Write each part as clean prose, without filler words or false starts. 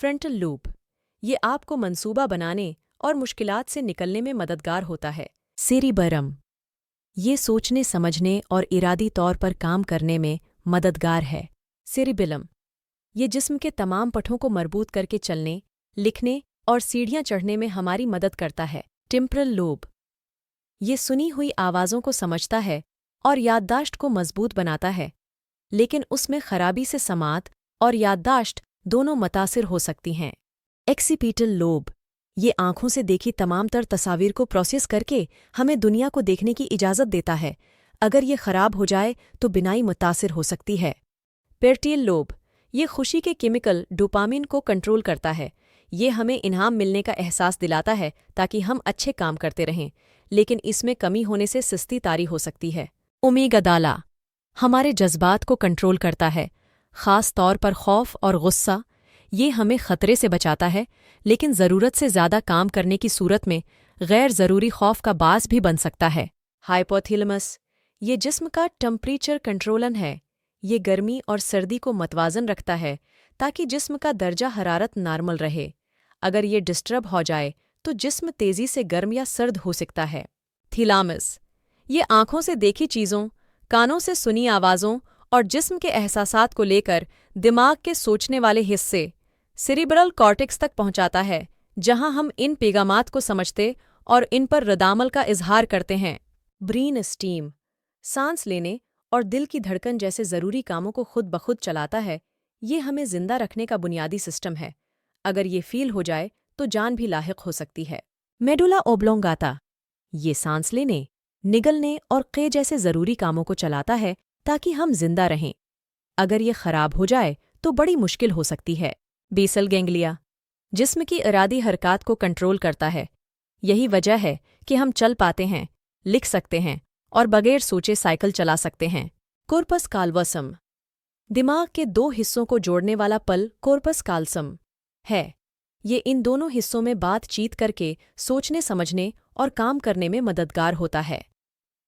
Frontal loop ये आपको मंसूबा बनाने और मुश्किलात से निकलने में मददगार होता है। सेरिबरम ये सोचने समझने और इरादी तौर पर काम करने में मददगार है। सेरिबिलम ये जिस्म के तमाम पठों को मरबूत करके चलने, लिखने और सीढ़ियाँ चढ़ने में हमारी मदद करता है। टेम्परल लोब ये सुनी हुई आवाज़ों को समझता है और याददाश्त को मजबूत बनाता है, लेकिन उसमें खराबी से समात और याददाश्त दोनों मुतासिर हो सकती हैं। एक्सीपिटल लोब ये आँखों से देखी तमाम तर तस्वीर को प्रोसेस करके हमें दुनिया को देखने की इजाज़त देता है। अगर ये ख़राब हो जाए तो बिनाई मुतासिर हो सकती है। पेरिटल लोब ये खुशी के केमिकल डोपामिन को कंट्रोल करता है। ये हमें इनाम मिलने का एहसास दिलाता है ताकि हम अच्छे काम करते रहें, लेकिन इसमें कमी होने से सुस्ती तारी हो सकती है। अमीगडाला हमारे जज्बात को कंट्रोल करता है, ख़ास तौर पर खौफ और गुस्सा। ये हमें खतरे से बचाता है, लेकिन ज़रूरत से ज़्यादा काम करने की सूरत में गैर ज़रूरी खौफ का बास भी बन सकता है। हाइपोथैलेमस ये जिस्म का टेम्परेचर कंट्रोलन है। ये गर्मी और सर्दी को मतवाज़न रखता है ताकि जिस्म का दर्जा हरारत नॉर्मल रहे। अगर ये डिस्टर्ब हो जाए तो जिस्म तेज़ी से गर्म या सर्द हो सकता है। थैलेमस ये आँखों से देखी चीज़ों, कानों से सुनी आवाज़ों और जिस्म के एहसासात को लेकर दिमाग के सोचने वाले हिस्से सेरिब्रल कॉर्टेक्स तक पहुँचाता है, जहाँ हम इन पैगामात को समझते और इन पर रद्दामल का इजहार करते हैं। ब्रेन स्टीम सांस लेने और दिल की धड़कन जैसे ज़रूरी कामों को खुद ब खुद चलाता है। ये हमें ज़िंदा रखने का बुनियादी सिस्टम है। अगर ये फ़ील हो जाए तो जान भी लाहिक हो सकती है। मेडुला ओब्लोंगाता ये सांस लेने, निगलने और क़े जैसे ज़रूरी कामों को चलाता है ताकि हम जिंदा रहें। अगर ये ख़राब हो जाए तो बड़ी मुश्किल हो सकती है। बेसल गैंग्लिया जिस्म की इरादी हरकत को कंट्रोल करता है। यही वजह है कि हम चल पाते हैं, लिख सकते हैं और बगैर सोचे साइकिल चला सकते हैं। कॉर्पस काल्वसम दिमाग के दो हिस्सों को जोड़ने वाला पल कॉर्पस काल्सम है। ये इन दोनों हिस्सों में बातचीत करके सोचने समझने और काम करने में मददगार होता है।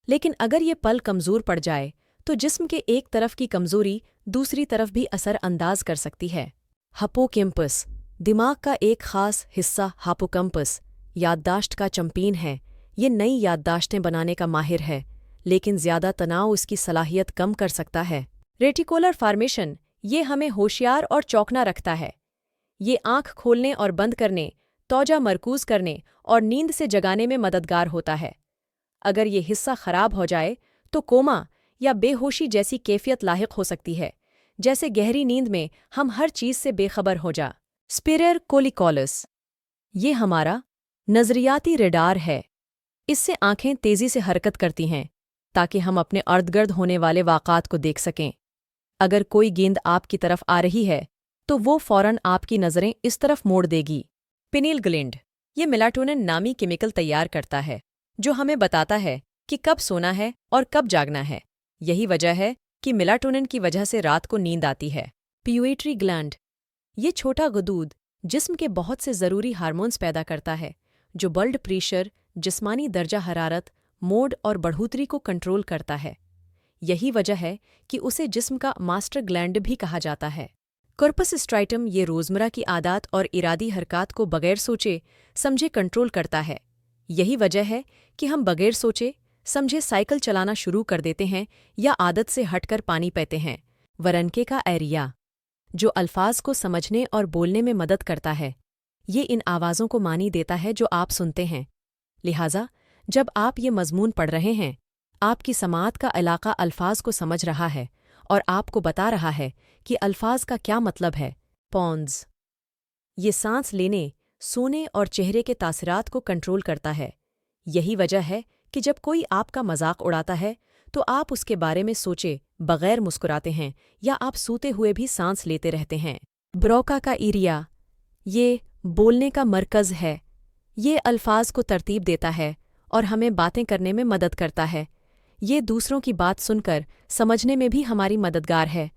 लेकिन अगर ये पल कमज़ोर पड़ जाए तो जिस्म के एक तरफ की कमज़ोरी दूसरी तरफ भी असर अंदाज कर सकती है। हिप्पोकैम्पस दिमाग का एक ख़ास हिस्सा हिप्पोकैम्पस याददाश्त का चैंपियन है। ये नई याददाश्तें बनाने का माहिर है, लेकिन ज़्यादा तनाव इसकी सलाहियत कम कर सकता है। रेटिकुलर फॉर्मेशन ये हमें होशियार और चौकना रखता है। ये आँख खोलने और बंद करने, तौजा मरकूज़ करने और नींद से जगाने में मददगार होता है। अगर ये हिस्सा ख़राब हो जाए तो कोमा या बेहोशी जैसी कैफियत लाहिक हो सकती है, जैसे गहरी नींद में हम हर चीज़ से बेखबर हो जा। स्पिरर कोलिकॉलस ये हमारा नज़रियाती रेडार है। इससे आँखें तेज़ी से हरकत करती हैं ताकि हम अपने अर्द-गिर्द होने वाले वाक़ात को देख सकें। अगर कोई गेंद आपकी तरफ आ रही है तो वो फ़ौरन आपकी नज़रें इस तरफ मोड़ देगी। पिनील ग्लैंड ये मेलाटोनिन नामी केमिकल तैयार करता है, जो हमें बताता है कि कब सोना है और कब जागना है। यही वजह है कि मेलाटोनिन की वजह से रात को नींद आती है। पिट्यूटरी ग्लैंड ये छोटा गदूद जिस्म के बहुत से ज़रूरी हार्मोन्स पैदा करता है, जो ब्लड प्रेशर, जिस्मानी दर्जा हरारत, मोड और बढ़ोतरी को कंट्रोल करता है। यही वजह है कि उसे जिस्म का मास्टर ग्लैंड भी कहा जाता है। कॉर्पस स्ट्राइटम ये रोज़मर्रा की आदत और इरादी हरकत को बगैर सोचे समझे कंट्रोल करता है। यही वजह है कि हम बगैर सोचे समझे साइकिल चलाना शुरू कर देते हैं या आदत से हटकर पानी पीते हैं। वरनके का एरिया जो अल्फाज को समझने और बोलने में मदद करता है। ये इन आवाज़ों को मानी देता है जो आप सुनते हैं। लिहाजा जब आप ये मज़मून पढ़ रहे हैं, आपकी समात का इलाका अल्फाज को समझ रहा है और आपको बता रहा है कि अल्फाज का क्या मतलब है। पॉन्ज़ ये सांस लेने, सोने और चेहरे के तासरात को कंट्रोल करता है। यही वजह है कि जब कोई आपका मजाक उड़ाता है तो आप उसके बारे में सोचे बगैर मुस्कुराते हैं या आप सूते हुए भी सांस लेते रहते हैं। ब्रोका का एरिया ये बोलने का मरकज़ है। ये अल्फाज को तरतीब देता है और हमें बातें करने में मदद करता है। ये दूसरों की बात सुनकर समझने में भी हमारी मददगार है,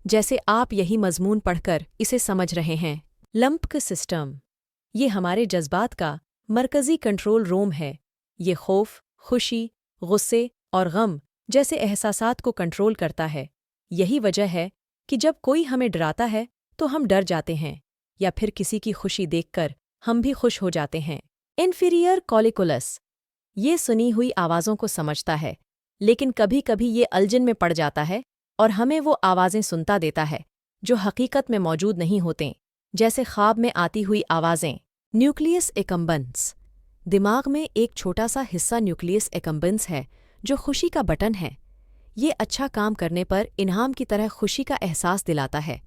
जैसे आप यही मज़मून पढ़कर इसे समझ रहे हैं। लिम्बिक सिस्टम ये हमारे जज्बात का मरकज़ी कंट्रोल रूम है। ये खौफ, खुशी, गुस्से और गम जैसे एहसासात को कंट्रोल करता है। यही वजह है कि जब कोई हमें डराता है तो हम डर जाते हैं, या फिर किसी की खुशी देखकर हम भी खुश हो जाते हैं। इन्फीरियर कॉलिकुलस ये सुनी हुई आवाज़ों को समझता है, लेकिन कभी कभी ये अल्झन में पड़ जाता है और हमें वो आवाज़ें सुनता देता है जो हकीकत में मौजूद नहीं होते, जैसे ख्वाब में आती हुई आवाज़ें। न्यूक्लियस एकम्बेंस दिमाग में एक छोटा सा हिस्सा न्यूक्लियस एकम्बेंस है जो खुशी का बटन है। ये अच्छा काम करने पर इनाम की तरह खुशी का एहसास दिलाता है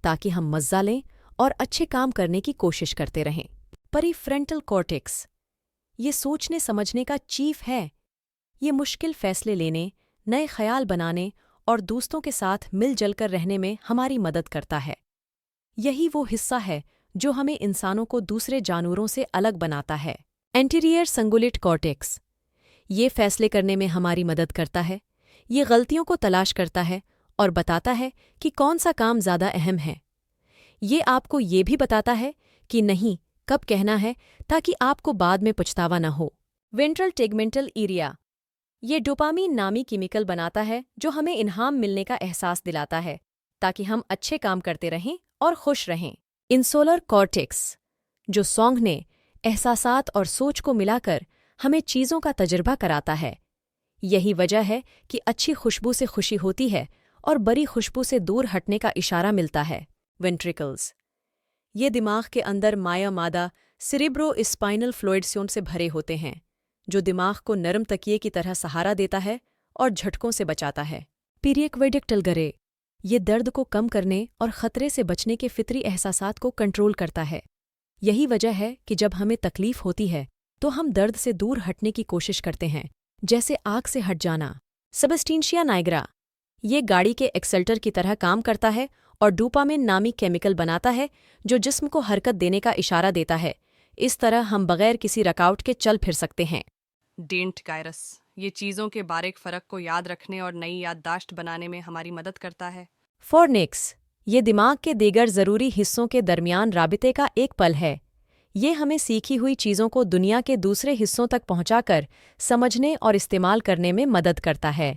ताकि हम मज़ा लें और अच्छे काम करने की कोशिश करते रहें। प्रीफ्रंटल कॉर्टेक्स ये सोचने समझने का चीफ है। ये मुश्किल फैसले लेने, नए ख्याल बनाने और दोस्तों के साथ मिलजुल कर रहने में हमारी मदद करता है। यही वो हिस्सा है जो हमें इंसानों को दूसरे जानवरों से अलग बनाता है। एंटीरियर संगुलेट कॉर्टेक्स ये फैसले करने में हमारी मदद करता है। ये गलतियों को तलाश करता है और बताता है कि कौन सा काम ज़्यादा अहम है। ये आपको ये भी बताता है कि नहीं कब कहना है ताकि आपको बाद में पछतावा न हो। वेंट्रल टेगमेंटल एरिया ये डोपामीन नामी केमिकल बनाता है जो हमें इनाम मिलने का एहसास दिलाता है ताकि हम अच्छे काम करते रहें और खुश रहें। इंसुलर कॉर्टेक्स जो सौंघने, एहसासात और सोच को मिलाकर हमें चीज़ों का तजुर्बा कराता है। यही वजह है कि अच्छी खुशबू से खुशी होती है और बुरी खुशबू से दूर हटने का इशारा मिलता है। वेंट्रिकल्स ये दिमाग के अंदर माया मादा सेरेब्रो-स्पाइनल फ्लूइड्स से भरे होते हैं जो दिमाग को नरम तकिए की तरह सहारा देता है और झटकों से बचाता है। पीरियक्वेडिक्टल गरे ये दर्द को कम करने और खतरे से बचने के फितरी एहसासात को कंट्रोल करता है। यही वजह है कि जब हमें तकलीफ होती है तो हम दर्द से दूर हटने की कोशिश करते हैं, जैसे आग से हट जाना। सबस्टेंशिया नाइग्रा ये गाड़ी के एक्सेलेटर की तरह काम करता है और डोपामिन नामी केमिकल बनाता है जो जिस्म को हरकत देने का इशारा देता है। इस तरह हम बगैर किसी रुकावट के चल फिर सकते हैं। डेंट गायरस ये चीज़ों के बारीक फ़र्क को याद रखने और नई याददाश्त बनाने में हमारी मदद करता है। फोर्निक्स ये दिमाग के दीगर ज़रूरी हिस्सों के दरमियान राबिते का एक पल है। ये हमें सीखी हुई चीज़ों को दुनिया के दूसरे हिस्सों तक पहुंचाकर समझने और इस्तेमाल करने में मदद करता है।